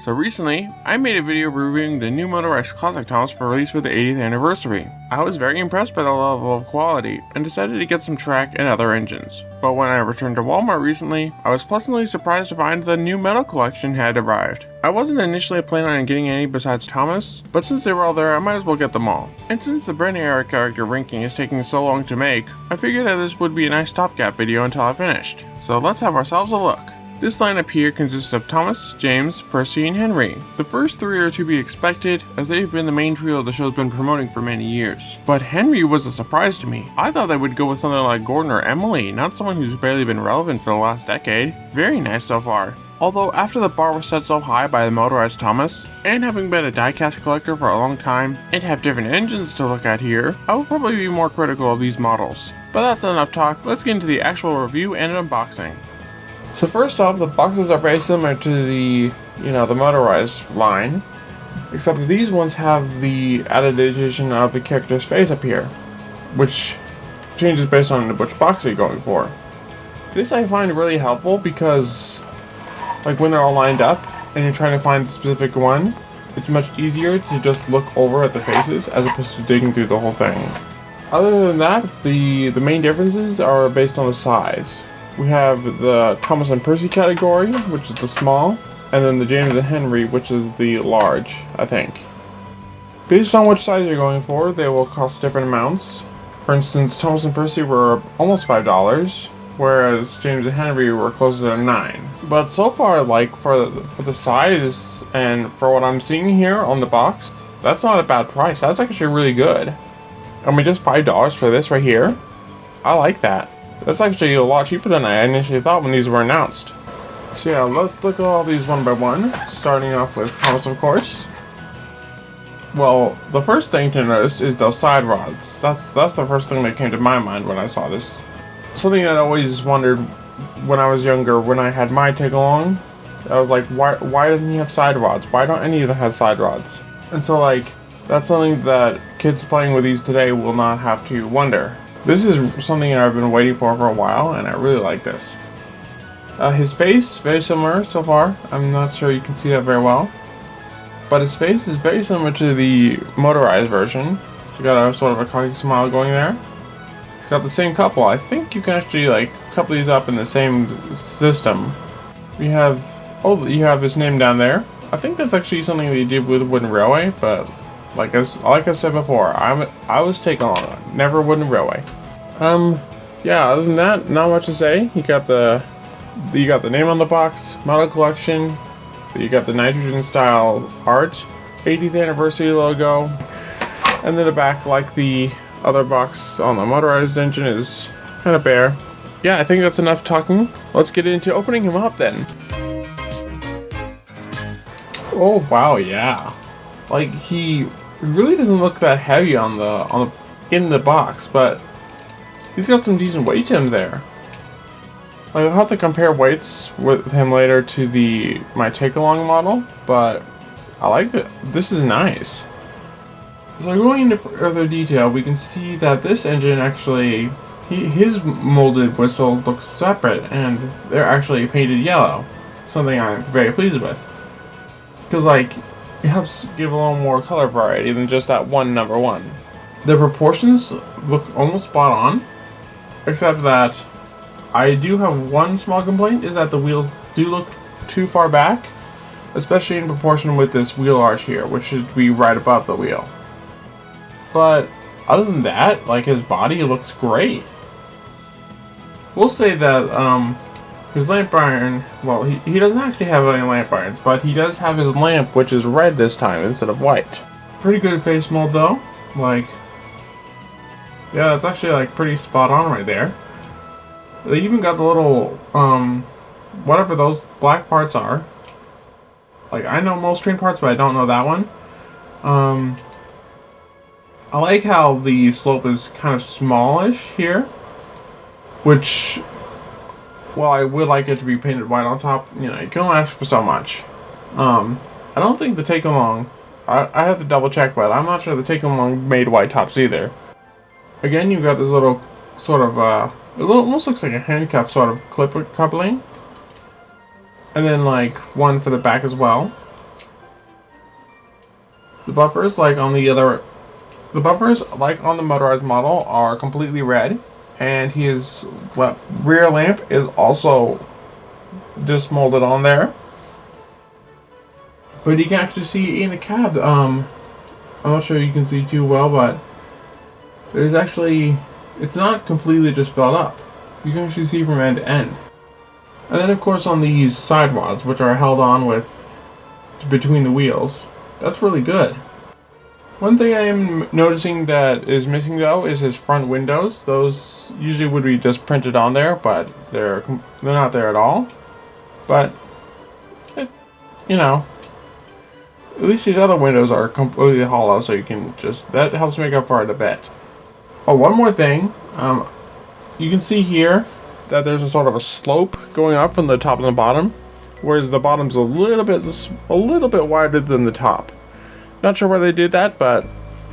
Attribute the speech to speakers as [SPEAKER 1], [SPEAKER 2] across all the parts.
[SPEAKER 1] So recently, I made a video reviewing the new motorized classic Thomas for release for the 80th anniversary. I was very impressed by the level of quality and decided to get some track and other engines. But when I returned to Walmart recently, I was pleasantly surprised to find the new metal collection had arrived. I wasn't initially planning on getting any besides Thomas, but since they were all there, I might as well get them all. And since the Brand Era character ranking is taking so long to make, I figured that this would be a nice stopgap video until I finished. So let's have ourselves a look. This lineup here consists of Thomas, James, Percy, and Henry. The first three are to be expected, as they've been the main trio the show's been promoting for many years. But Henry was a surprise to me. I thought they would go with something like Gordon or Emily, not someone who's barely been relevant for the last decade. Very nice so far. Although after the bar was set so high by the motorized Thomas, and having been a diecast collector for a long time, and have different engines to look at here, I will probably be more critical of these models. But that's enough talk, let's get into the actual review and unboxing. So first off, the boxes are very similar to the motorized line, except that these ones have the added addition of the character's face up here, which changes based on which box you're going for. This I find really helpful because, like, when they're all lined up and you're trying to find the specific one, it's much easier to just look over at the faces as opposed to digging through the whole thing. Other than that, the main differences are based on the size. We have the Thomas and Percy category, which is the small, and then the James and Henry, which is the large, I think. Based on which size you're going for, they will cost different amounts. For instance, Thomas and Percy were almost $5, whereas James and Henry were closer to $9. But so far, like, for the size and for what I'm seeing here on the box, that's not a bad price. That's actually really good. I mean, just $5 for this right here? I like that. That's actually a lot cheaper than I initially thought when these were announced. So yeah, let's look at all these one by one, starting off with Thomas, of course. Well, the first thing to notice is those side rods. That's the first thing that came to my mind when I saw this. Something that I always wondered when I was younger, when I had my take-along, I was like, why doesn't he have side rods? Why don't any of them have side rods? And so, like, that's something that kids playing with these today will not have to wonder. This is something I've been waiting for a while, and I really like this. His face, very similar so far. I'm not sure you can see that very well. But his face is very similar to the motorized version. So got a sort of a cocky smile going there. It's got the same couple. I think you can actually, like, couple these up in the same system. You have his name down there. I think that's actually something they did with Wooden Railway, but like I said before, I was taken on, never Wooden Railway. Yeah, other than that, not much to say. You got the name on the box, model collection, you got the nitrogen style art, 80th anniversary logo, and then the back, like the other box on the motorized engine, is kind of bare. Yeah, I think that's enough talking. Let's get into opening him up then. Oh wow, yeah. Like, he really doesn't look that heavy in the box, but he's got some decent weight to him there. Like, I'll have to compare weights with him later to my take-along model, but I like it. This is nice. So going into further detail, we can see that this engine actually, his molded whistles look separate, and they're actually painted yellow. Something I'm very pleased with. Because, like, it helps give a little more color variety than just that one number one. The proportions look almost spot on, except that I do have one small complaint, is that the wheels do look too far back, especially in proportion with this wheel arch here, which should be right above the wheel. But other than that, like, his body looks great. We'll say that his lamp iron, well, he doesn't actually have any lamp irons, but he does have his lamp, which is red this time instead of white. Pretty good face mold though. Like, yeah, it's actually, like, pretty spot on right there. They even got the little, whatever those black parts are. Like, I know most train parts, but I don't know that one. I like how the slope is kind of smallish here, which, well, I would like it to be painted white on top. You know, you can only ask for so much. I don't think the take-along, I have to double check, but I'm not sure the take-along made white tops either. Again, you've got this little sort of, it almost looks like a handcuff sort of clip coupling. And then, like, one for the back as well. The buffers, like on the motorized model, are completely red, and his rear lamp is also just molded on there. But you can actually see in the cab. I'm not sure you can see too well, but there's actually, it's not completely just filled up. You can actually see from end to end. And then of course on these side rods, which are held on with between the wheels, that's really good. One thing I am noticing that is missing though is his front windows. Those usually would be just printed on there, but they're not there at all. But you know, at least these other windows are completely hollow, so you can just, that helps make up for it a bit. Oh, one more thing. You can see here that there's a sort of a slope going up from the top and the bottom, whereas the bottom's a little bit wider than the top. Not sure why they did that, but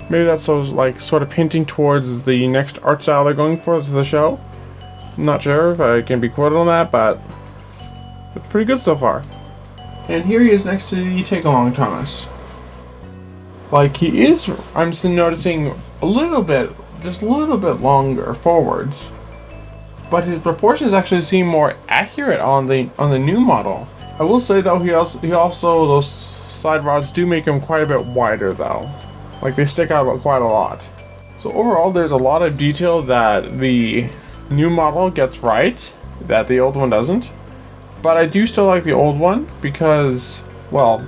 [SPEAKER 1] maybe that's so, like, sort of hinting towards the next art style they're going for the show. I'm not sure if I can be quoted on that, but it's pretty good so far. And here he is next to the Take-Along Thomas. Like, he is, I'm still noticing just a little bit longer forwards. But his proportions actually seem more accurate on the new model. I will say though, he also those side rods do make him quite a bit wider though. Like, they stick out quite a lot. So overall, there's a lot of detail that the new model gets right that the old one doesn't. But I do still like the old one because, well,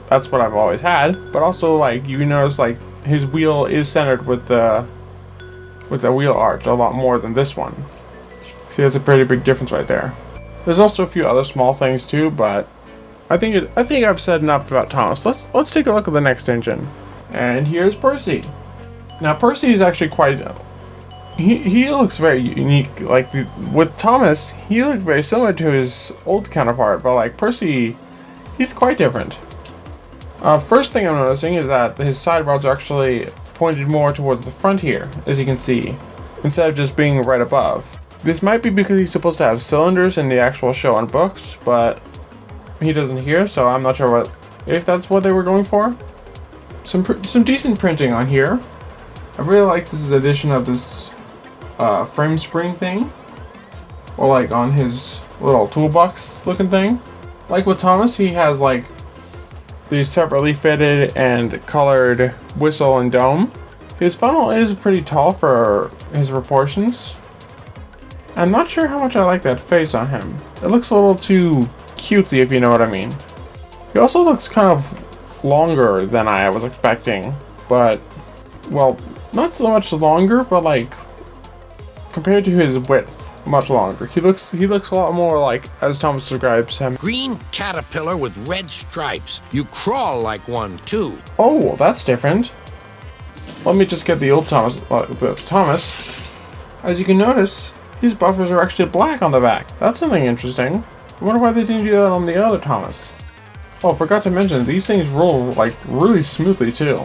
[SPEAKER 1] that's what I've always had. But also, like, you notice, like, his wheel is centered with the wheel arch a lot more than this one. See, that's a pretty big difference right there. There's also a few other small things too, but I think I've said enough about Thomas. Let's take a look at the next engine. And here's Percy. Now Percy is actually quite, he looks very unique. Like, with Thomas, he looked very similar to his old counterpart, but like Percy, he's quite different. First thing I'm noticing is that his side rods are actually pointed more towards the front here, as you can see, instead of just being right above. This might be because he's supposed to have cylinders in the actual show and books, but he doesn't here, so I'm not sure if that's what they were going for. Some decent printing on here. I really like this addition of this frame spring thing, or like on his little toolbox looking thing. Like with Thomas, he has like these separately fitted and colored whistle and dome. His funnel is pretty tall for his proportions. I'm not sure how much I like that face on him. It looks a little too cutesy, if you know what I mean. He also looks kind of longer than I was expecting, but, well, not so much longer, but like compared to his width, much longer. He looks a lot more like, as Thomas describes him,
[SPEAKER 2] green caterpillar with red stripes. You crawl like one too.
[SPEAKER 1] Oh, well, that's different. Let me just get the old Thomas. As you can notice, his buffers are actually black on the back. That's something interesting. I wonder why they didn't do that on the other Thomas. Oh, forgot to mention, these things roll like really smoothly too.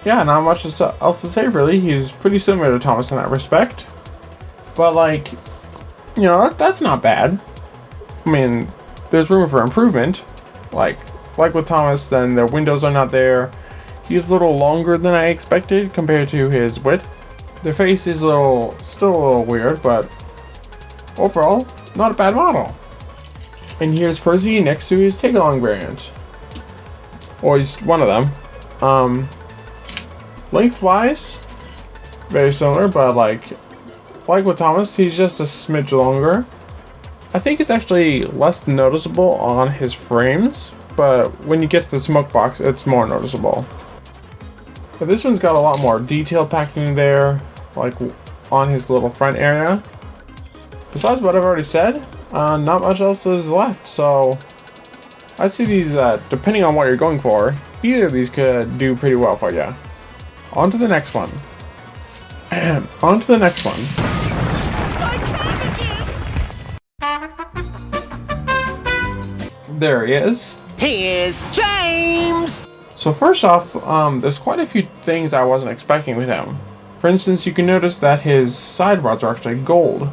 [SPEAKER 1] Yeah, not much else to say really. He's pretty similar to Thomas in that respect. But like, you know, that's not bad. I mean, there's room for improvement. Like with Thomas, then the windows are not there. He's a little longer than I expected compared to his width. The face is still a little weird, but overall, not a bad model. And here's Percy next to his take-along variant. Or he's one of them. Lengthwise, very similar, but like with Thomas, he's just a smidge longer. I think it's actually less noticeable on his frames, but when you get to the smoke box, it's more noticeable. But this one's got a lot more detail packed in there, like on his little front area. Besides what I've already said, not much else is left, so I'd say these, depending on what you're going for, either of these could do pretty well for you. On to the next one. On to the next one. There he is.
[SPEAKER 2] Here's James!
[SPEAKER 1] So first off, there's quite a few things I wasn't expecting with him. For instance, you can notice that his side rods are actually gold,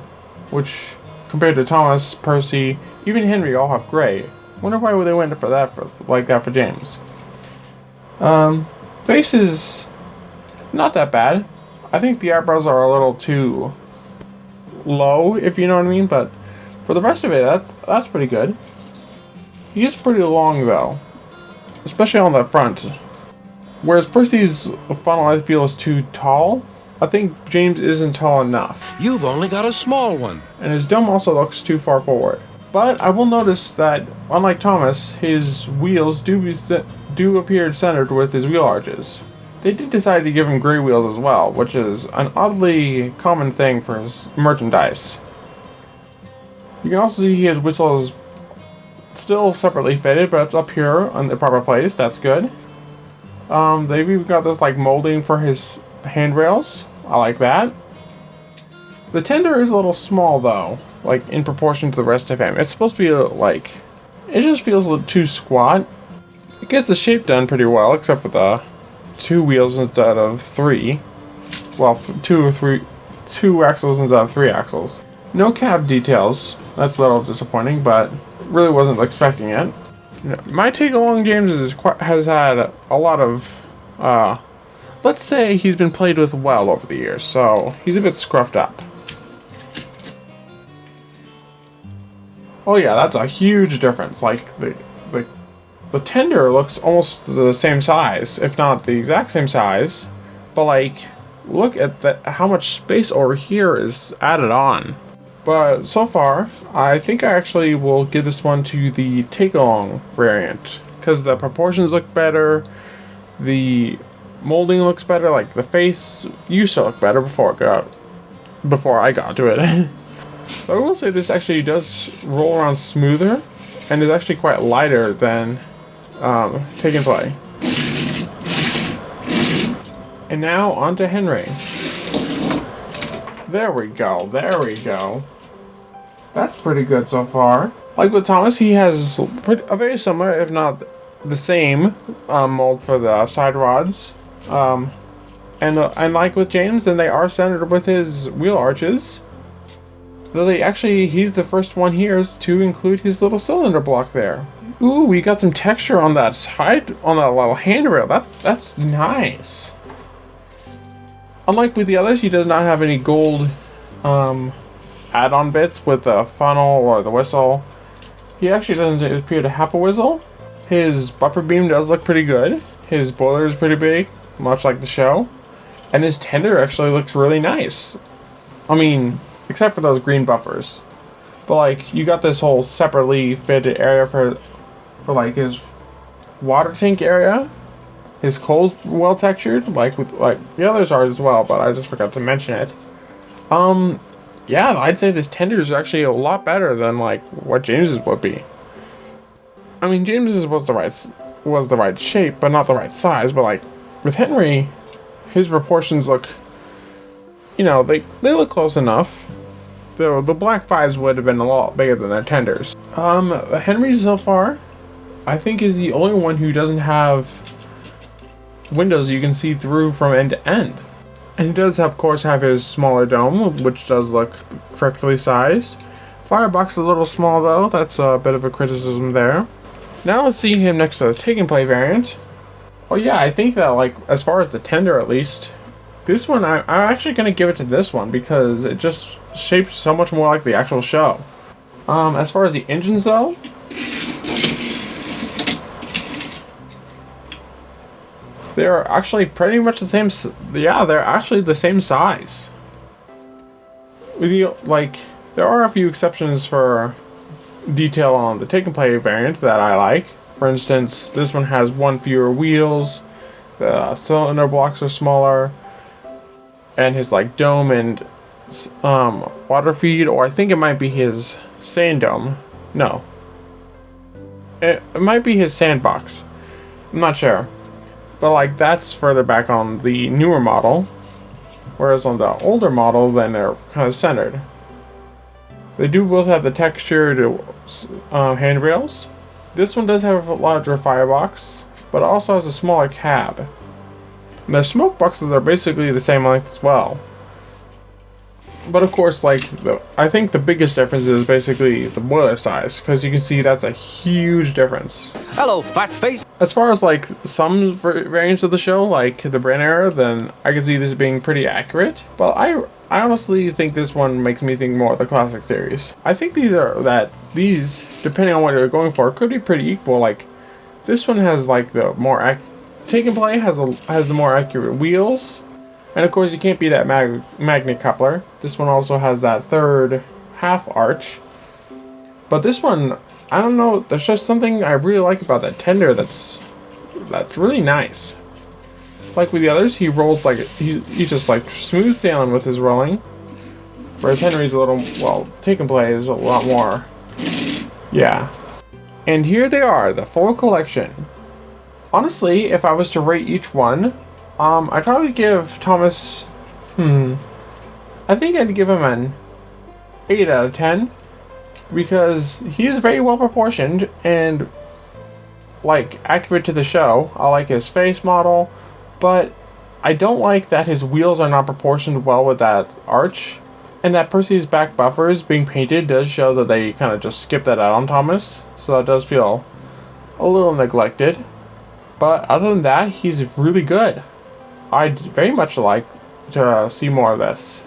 [SPEAKER 1] which compared to Thomas, Percy, even Henry all have gray. Wonder why they went for that for James. Face is not that bad. I think the eyebrows are a little too low, if you know what I mean, but for the rest of it, that's pretty good. He is pretty long though, especially on the front. Whereas Percy's funnel I feel is too tall. I think James isn't tall enough.
[SPEAKER 2] You've only got a small one.
[SPEAKER 1] And his dome also looks too far forward. But I will notice that, unlike Thomas, his wheels do appear centered with his wheel arches. They did decide to give him gray wheels as well, which is an oddly common thing for his merchandise. You can also see his whistle is still separately fitted, but it's up here in the proper place. That's good. They've even got this like molding for his handrails. I like that. The tender is a little small though, like in proportion to the rest of him. It's supposed to be like, it just feels a little too squat. It gets the shape done pretty well, except for the 2 wheels instead of 3. Well, 2 axles instead of 3 axles. No cab details. That's a little disappointing, but really wasn't expecting it. My take along James has had a lot of, let's say he's been played with well over the years, so he's a bit scruffed up. Oh yeah, that's a huge difference. Like, the tender looks almost the same size, if not the exact same size, but like, look at how much space over here is added on. But so far, I think I actually will give this one to the take-along variant, because the proportions look better, the molding looks better, like the face used to look better before I got to it. So I will say this actually does roll around smoother, and is actually quite lighter than Take and Play. And now on to Henry. There we go, there we go. That's pretty good so far. Like with Thomas, he has a very similar, if not the same, mold for the side rods. And like with James, then they are centered with his wheel arches. Though he's the first one here to include his little cylinder block there. Ooh, we got some texture on that side, on that little handrail. That's nice. Unlike with the others, he does not have any gold add-on bits with the funnel or the whistle. He actually doesn't appear to have a whistle. His buffer beam does look pretty good. His boiler is pretty big, much like the show. And his tender actually looks really nice. I mean, except for those green buffers. But like, you got this whole separately fitted area for like his water tank area. His coal's well textured, like the others are as well, but I just forgot to mention it. Yeah, I'd say this tender is actually a lot better than like what James's would be. I mean, James's was the right shape, but not the right size. But like with Henry, his proportions look, you know, they look close enough. The black 5s would have been a lot bigger than their tenders. Henry's so far, I think, is the only one who doesn't have windows you can see through from end to end. And he does, of course, have his smaller dome, which does look correctly sized. Firebox is a little small, though. That's a bit of a criticism there. Now let's see him next to the Take and Play variant. Oh yeah, I think that, like, as far as the tender at least, this one, I'm actually going to give it to this one because it just shaped so much more like the actual show. As far as the engines, though, they're actually pretty much the same. Yeah, they're actually the same size. There are a few exceptions for detail on the Take and Play variant that I like. For instance, this one has 1 fewer wheels. The cylinder blocks are smaller, and his like dome and water feed, or I think it might be his sand dome. No, it might be his sandbox. I'm not sure. But like that's further back on the newer model, whereas on the older model, then they're kind of centered. They do both have the textured handrails. This one does have a larger firebox, but also has a smaller cab. And the smoke boxes are basically the same length as well. But of course, like, I think the biggest difference is basically the boiler size, because you can see that's a huge difference.
[SPEAKER 3] Hello, fat face.
[SPEAKER 1] As far as like some variants of the show, like the Brand era, then I can see this being pretty accurate. But I honestly think this one makes me think more of the classic series. I think these, depending on what you're going for, could be pretty equal. Like, this one has like the more Take and Play has the more accurate wheels. And of course, you can't be that magnet coupler. This one also has that third half arch. But this one, I don't know, there's just something I really like about that tender that's really nice. Like with the others, he rolls like, he's just like smooth sailing with his rolling. Whereas Henry's a little, well, Take and Play is a lot more, yeah. And here they are, the full collection. Honestly, if I was to rate each one, I'd probably give Thomas, I think I'd give him an 8 out of 10. Because he is very well proportioned and, like, accurate to the show. I like his face model, but I don't like that his wheels are not proportioned well with that arch. And that Percy's back buffers being painted does show that they kind of just skipped that out on Thomas. So that does feel a little neglected. But other than that, he's really good. I'd very much like to see more of this.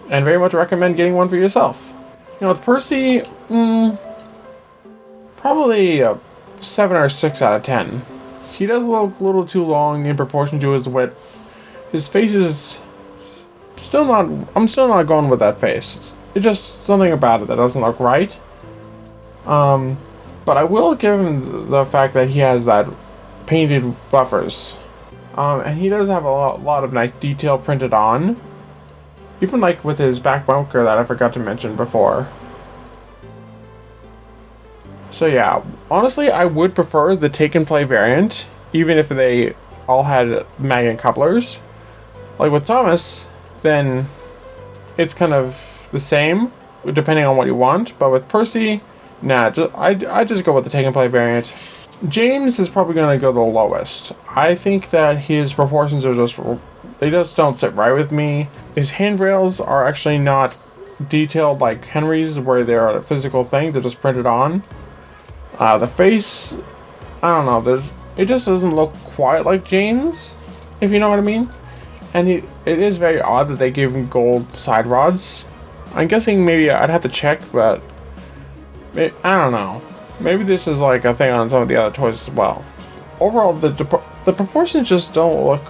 [SPEAKER 1] And very much recommend getting one for yourself. You know, with Percy, probably a 7 or 6 out of 10. He does look a little too long in proportion to his width. His face is still not, I'm still not going with that face. It's just something about it that doesn't look right. But I will give him the fact that he has that painted buffers. And he does have a lot of nice detail printed on. Even like with his back bunker that I forgot to mention before. So yeah, honestly I would prefer the Take and Play variant, even if they all had magnet couplers. Like with Thomas, then it's kind of the same, depending on what you want. But with Percy, nah, I just go with the Take and Play variant. James is probably going to go the lowest. I think that his proportions are they just don't sit right with me. His handrails are actually not detailed like Henry's, where they're a physical thing, they're just printed on. The face, I don't know, it just doesn't look quite like James, if you know what I mean. And it is very odd that they gave him gold side rods. I'm guessing maybe I'd have to check, but I don't know. Maybe this is like a thing on some of the other toys as well. Overall, the proportions just don't look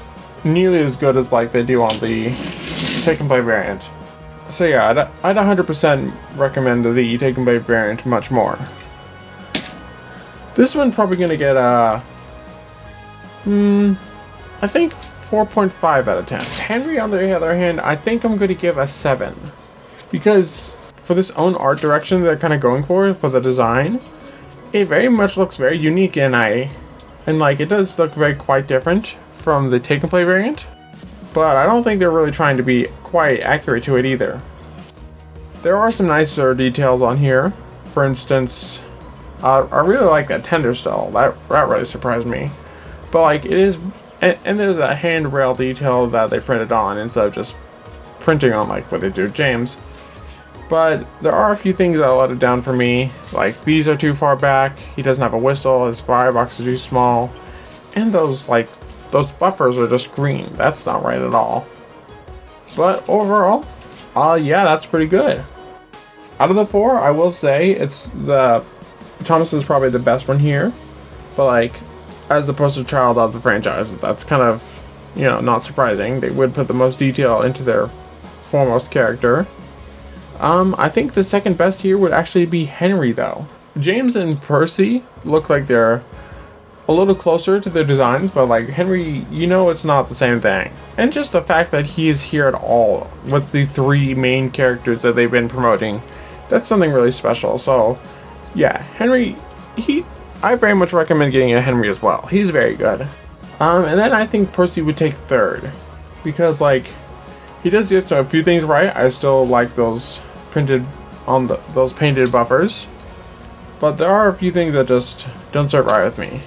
[SPEAKER 1] nearly as good as like they do on the Take and Play variant. So yeah, I'd 100% recommend the Take and Play variant much more. This one probably gonna get a, I think 4.5 out of 10. Henry, on the other hand, I think I'm gonna give a 7. Because for this own art direction they're kind of going for the design, it very much looks very unique, and like it does look very quite different from the Take and Play variant, but I don't think they're really trying to be quite accurate to it either. There are some nicer details on here. For instance, I really like that tender still. That really surprised me. But like it is, and there's that handrail detail that they printed on instead of just printing on like what they do with James. But there are a few things that let it down for me. Like these are too far back. He doesn't have a whistle. His firebox is too small, and those buffers are just green. That's not right at all. But overall, yeah, that's pretty good. Out of the 4, I will say Thomas is probably the best one here. But like, as the poster child of the franchise, that's kind of, you know, not surprising. They would put the most detail into their foremost character. I think the second best here would actually be Henry though. James and Percy look like they're a little closer to their designs, but like Henry, you know, it's not the same thing. And just the fact that he is here at all with the 3 main characters that they've been promoting, that's something really special. So yeah, Henry, I very much recommend getting a Henry as well. He's very good. And then I think Percy would take 3rd, because like he does get a few things right. I still like those printed on those painted buffers, but there are a few things that just don't sit right with me.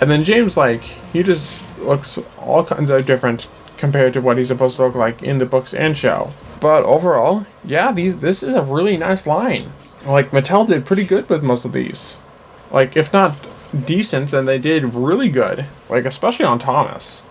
[SPEAKER 1] And then James, like, he just looks all kinds of different compared to what he's supposed to look like in the books and show. But overall, yeah, this is a really nice line. Like, Mattel did pretty good with most of these. Like, if not decent, then they did really good. Like, especially on Thomas.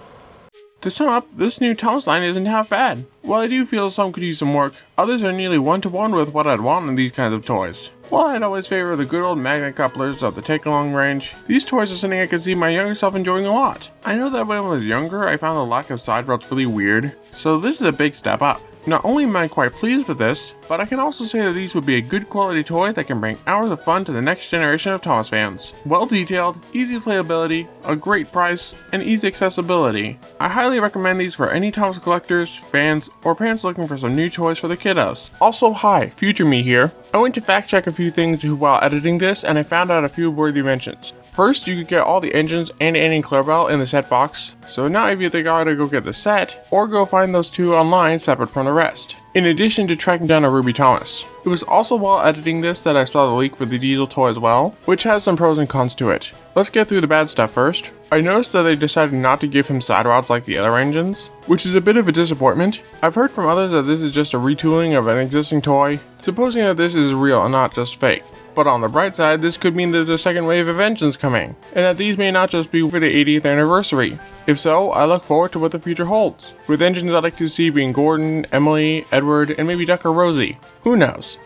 [SPEAKER 1] To sum up, this new Thomas line isn't half bad. While I do feel some could use some work, others are nearly one-to-one with what I'd want in these kinds of toys. While I'd always favor the good old magnet couplers of the take-along range, these toys are something I could see my younger self enjoying a lot. I know that when I was younger, I found the lack of side routes really weird, so this is a big step up. Not only am I quite pleased with this, but I can also say that these would be a good quality toy that can bring hours of fun to the next generation of Thomas fans. Well detailed, easy playability, a great price, and easy accessibility. I highly recommend these for any Thomas collectors, fans, or parents looking for some new toys for the kiddos. Also, hi, future me here. I went to fact check a few things while editing this, and I found out a few worthy mentions. First, you could get all the engines and Annie Clarabelle in the set box, so now if you either gotta go get the set, or go find those two online separate from the rest. In addition to tracking down a Ruby Thomas. It was also while editing this that I saw the leak for the Diesel toy as well, which has some pros and cons to it. Let's get through the bad stuff first. I noticed that they decided not to give him side rods like the other engines, which is a bit of a disappointment. I've heard from others that this is just a retooling of an existing toy, supposing that this is real and not just fake. But on the bright side, this could mean there's a second wave of engines coming, and that these may not just be for the 80th anniversary. If so, I look forward to what the future holds, with engines I'd like to see being Gordon, Emily, Edward, and maybe Duck or Rosie. Who knows?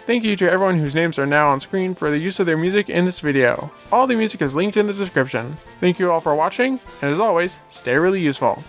[SPEAKER 1] Thank you to everyone whose names are now on screen for the use of their music in this video. All the music is linked in the description. Thank you all for watching, and as always, stay really useful.